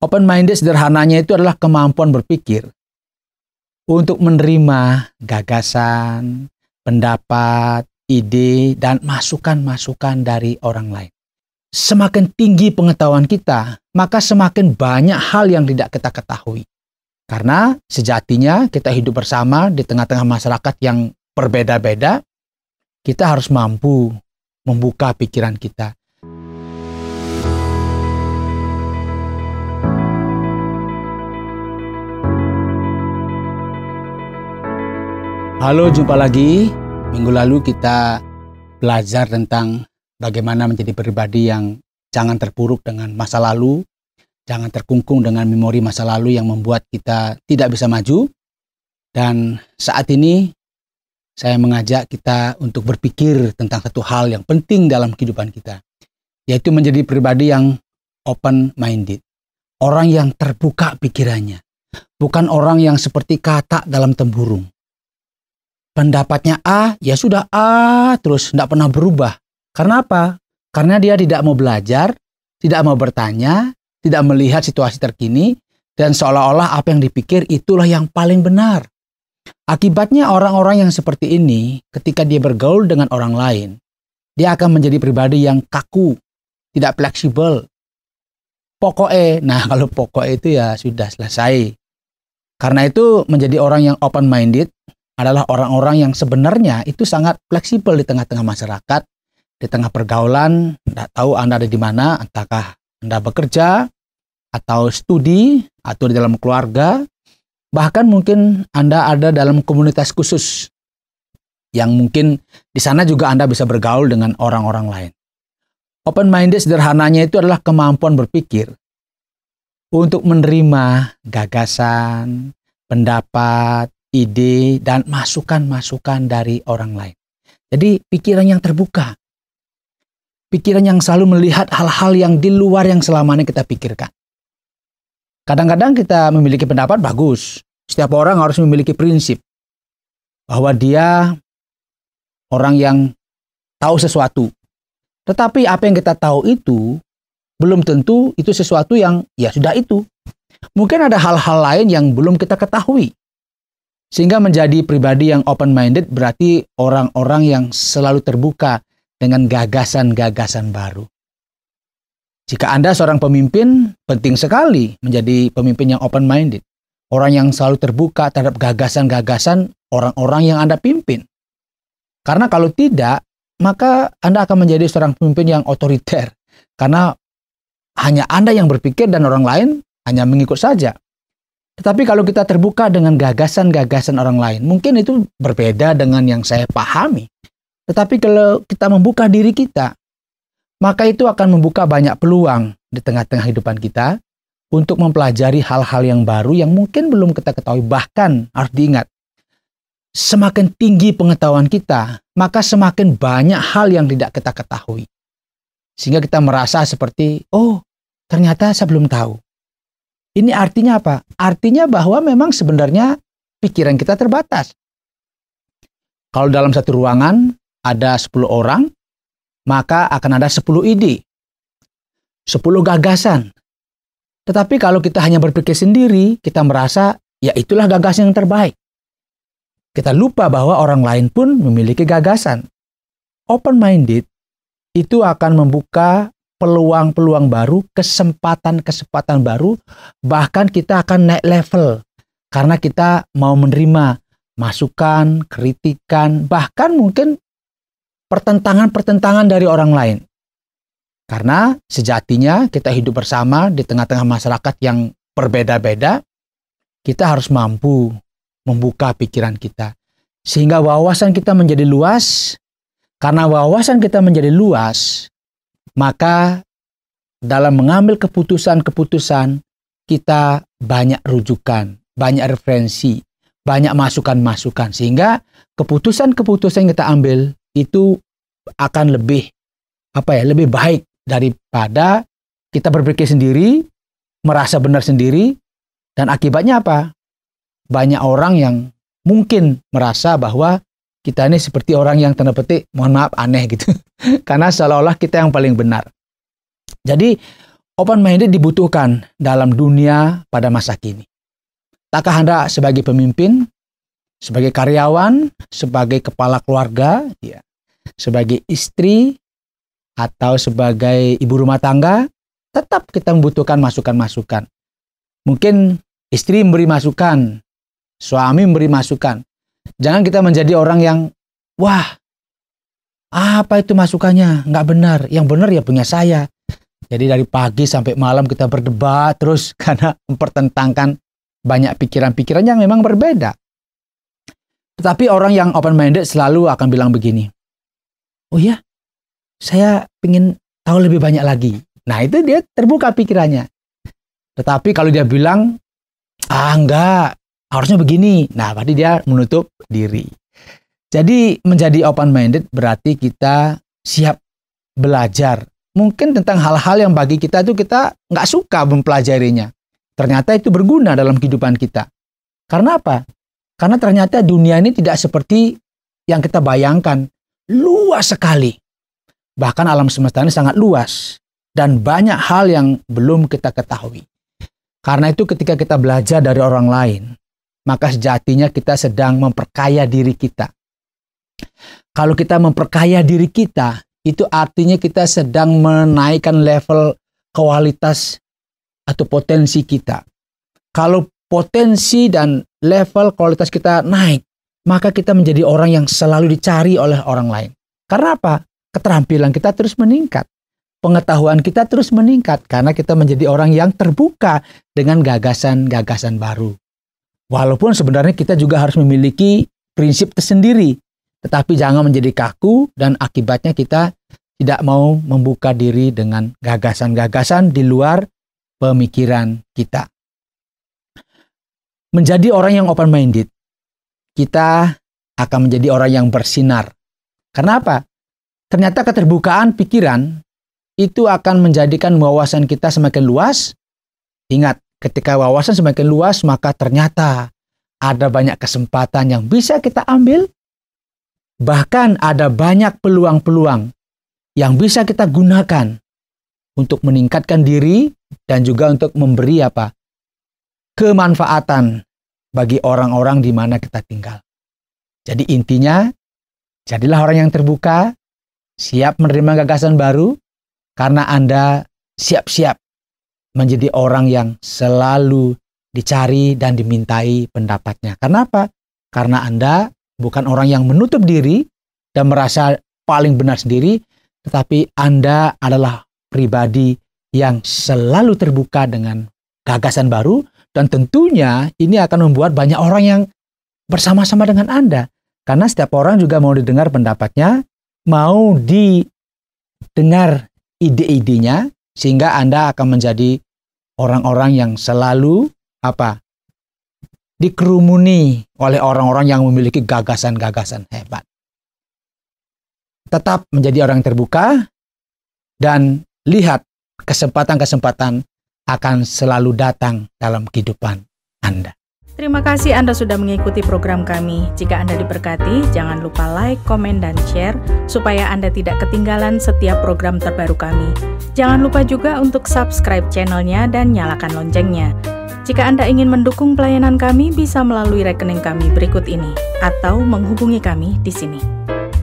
Open-minded sederhananya itu adalah kemampuan berpikir untuk menerima gagasan, pendapat, ide, dan masukan-masukan dari orang lain. Semakin tinggi pengetahuan kita, maka semakin banyak hal yang tidak kita ketahui. Karena sejatinya kita hidup bersama di tengah-tengah masyarakat yang berbeda-beda, kita harus mampu membuka pikiran kita. Halo, jumpa lagi. Minggu lalu kita belajar tentang bagaimana menjadi pribadi yang jangan terpuruk dengan masa lalu, jangan terkungkung dengan memori masa lalu yang membuat kita tidak bisa maju. Dan saat ini saya mengajak kita untuk berpikir tentang satu hal yang penting dalam kehidupan kita, yaitu menjadi pribadi yang open-minded. Orang yang terbuka pikirannya, bukan orang yang seperti katak dalam tempurung. Pendapatnya A, ya sudah A terus, tidak pernah berubah. Karena apa? Karena dia tidak mau belajar, tidak mau bertanya, tidak melihat situasi terkini, dan seolah-olah apa yang dipikir itulah yang paling benar. Akibatnya orang-orang yang seperti ini, ketika dia bergaul dengan orang lain, dia akan menjadi pribadi yang kaku, tidak fleksibel. Pokoknya, nah kalau pokoknya itu ya sudah selesai. Karena itu menjadi orang yang open-minded adalah orang-orang yang sebenarnya itu sangat fleksibel di tengah-tengah masyarakat, di tengah pergaulan. Tidak tahu Anda ada di mana, entahkah Anda bekerja, atau studi, atau di dalam keluarga, bahkan mungkin Anda ada dalam komunitas khusus, yang mungkin di sana juga Anda bisa bergaul dengan orang-orang lain. Open-minded sederhananya itu adalah kemampuan berpikir untuk menerima gagasan, pendapat, ide, dan masukan-masukan dari orang lain. Jadi pikiran yang terbuka. Pikiran yang selalu melihat hal-hal yang di luar yang selama ini kita pikirkan. Kadang-kadang kita memiliki pendapat bagus. Setiap orang harus memiliki prinsip bahwa dia orang yang tahu sesuatu. Tetapi apa yang kita tahu itu belum tentu itu sesuatu yang ya sudah itu. Mungkin ada hal-hal lain yang belum kita ketahui. Sehingga menjadi pribadi yang open-minded berarti orang-orang yang selalu terbuka dengan gagasan-gagasan baru. Jika Anda seorang pemimpin, penting sekali menjadi pemimpin yang open-minded. Orang yang selalu terbuka terhadap gagasan-gagasan orang-orang yang Anda pimpin. Karena kalau tidak, maka Anda akan menjadi seorang pemimpin yang otoriter. Karena hanya Anda yang berpikir dan orang lain hanya mengikut saja. Tetapi kalau kita terbuka dengan gagasan-gagasan orang lain, mungkin itu berbeda dengan yang saya pahami. Tetapi kalau kita membuka diri kita, maka itu akan membuka banyak peluang di tengah-tengah kehidupan kita untuk mempelajari hal-hal yang baru yang mungkin belum kita ketahui. Bahkan harus diingat, semakin tinggi pengetahuan kita, maka semakin banyak hal yang tidak kita ketahui. Sehingga kita merasa seperti, oh ternyata saya belum tahu. Ini artinya apa? Artinya bahwa memang sebenarnya pikiran kita terbatas. Kalau dalam satu ruangan ada 10 orang, maka akan ada 10 ide, 10 gagasan. Tetapi kalau kita hanya berpikir sendiri, kita merasa ya itulah gagasan yang terbaik. Kita lupa bahwa orang lain pun memiliki gagasan. Open-minded itu akan membuka peluang-peluang baru, kesempatan-kesempatan baru, bahkan kita akan naik level karena kita mau menerima masukan, kritikan, bahkan mungkin pertentangan-pertentangan dari orang lain. Karena sejatinya kita hidup bersama di tengah-tengah masyarakat yang berbeda-beda, kita harus mampu membuka pikiran kita sehingga wawasan kita menjadi luas. Karena wawasan kita menjadi luas, maka dalam mengambil keputusan-keputusan kita banyak rujukan, banyak referensi, banyak masukan-masukan. Sehingga keputusan-keputusan yang kita ambil itu akan lebih baik daripada kita berpikir sendiri, merasa benar sendiri, dan akibatnya apa? Banyak orang yang mungkin merasa bahwa kita ini seperti orang yang tanda petik, mohon maaf, aneh gitu. Karena seolah-olah kita yang paling benar. Jadi open-minded dibutuhkan dalam dunia pada masa kini. Takkah Anda sebagai pemimpin, sebagai karyawan, sebagai kepala keluarga, ya, sebagai istri, atau sebagai ibu rumah tangga, tetap kita membutuhkan masukan-masukan. Mungkin istri memberi masukan, suami memberi masukan. Jangan kita menjadi orang yang, wah, apa itu masukannya? Nggak benar. Yang benar ya punya saya. Jadi dari pagi sampai malam kita berdebat terus karena mempertentangkan banyak pikiran-pikiran yang memang berbeda. Tetapi orang yang open-minded selalu akan bilang begini, oh ya, saya ingin tahu lebih banyak lagi. Nah itu dia terbuka pikirannya. Tetapi kalau dia bilang, enggak, harusnya begini. Nah berarti dia menutup diri. Jadi menjadi open-minded berarti kita siap belajar. Mungkin tentang hal-hal yang bagi kita itu kita nggak suka mempelajarinya. Ternyata itu berguna dalam kehidupan kita. Karena apa? Karena ternyata dunia ini tidak seperti yang kita bayangkan. Luas sekali. Bahkan alam semesta ini sangat luas. Dan banyak hal yang belum kita ketahui. Karena itu ketika kita belajar dari orang lain, maka sejatinya kita sedang memperkaya diri kita. Kalau kita memperkaya diri kita, itu artinya kita sedang menaikkan level kualitas atau potensi kita. Kalau potensi dan level kualitas kita naik, maka kita menjadi orang yang selalu dicari oleh orang lain. Karena apa? Keterampilan kita terus meningkat. Pengetahuan kita terus meningkat karena kita menjadi orang yang terbuka dengan gagasan-gagasan baru. Walaupun sebenarnya kita juga harus memiliki prinsip tersendiri. Tetapi jangan menjadi kaku dan akibatnya kita tidak mau membuka diri dengan gagasan-gagasan di luar pemikiran kita. Menjadi orang yang open-minded, kita akan menjadi orang yang bersinar. Karena apa? Ternyata keterbukaan pikiran itu akan menjadikan wawasan kita semakin luas. Ingat, ketika wawasan semakin luas, maka ternyata ada banyak kesempatan yang bisa kita ambil. Bahkan ada banyak peluang-peluang yang bisa kita gunakan untuk meningkatkan diri dan juga untuk memberi kemanfaatan bagi orang-orang di mana kita tinggal. Jadi intinya, jadilah orang yang terbuka, siap menerima gagasan baru, karena Anda siap-siap menjadi orang yang selalu dicari dan dimintai pendapatnya. Karena apa? Karena Anda bukan orang yang menutup diri dan merasa paling benar sendiri, tetapi Anda adalah pribadi yang selalu terbuka dengan gagasan baru, dan tentunya ini akan membuat banyak orang yang bersama-sama dengan Anda. Karena setiap orang juga mau didengar pendapatnya, mau didengar ide-idenya, sehingga Anda akan menjadi orang-orang yang selalu dikerumuni oleh orang-orang yang memiliki gagasan-gagasan hebat. Tetap menjadi orang yang terbuka dan lihat kesempatan-kesempatan akan selalu datang dalam kehidupan Anda. Terima kasih Anda sudah mengikuti program kami. Jika Anda diberkati, jangan lupa like, komen, dan share supaya Anda tidak ketinggalan setiap program terbaru kami. Jangan lupa juga untuk subscribe channelnya dan nyalakan loncengnya. Jika Anda ingin mendukung pelayanan kami, bisa melalui rekening kami berikut ini atau menghubungi kami di sini.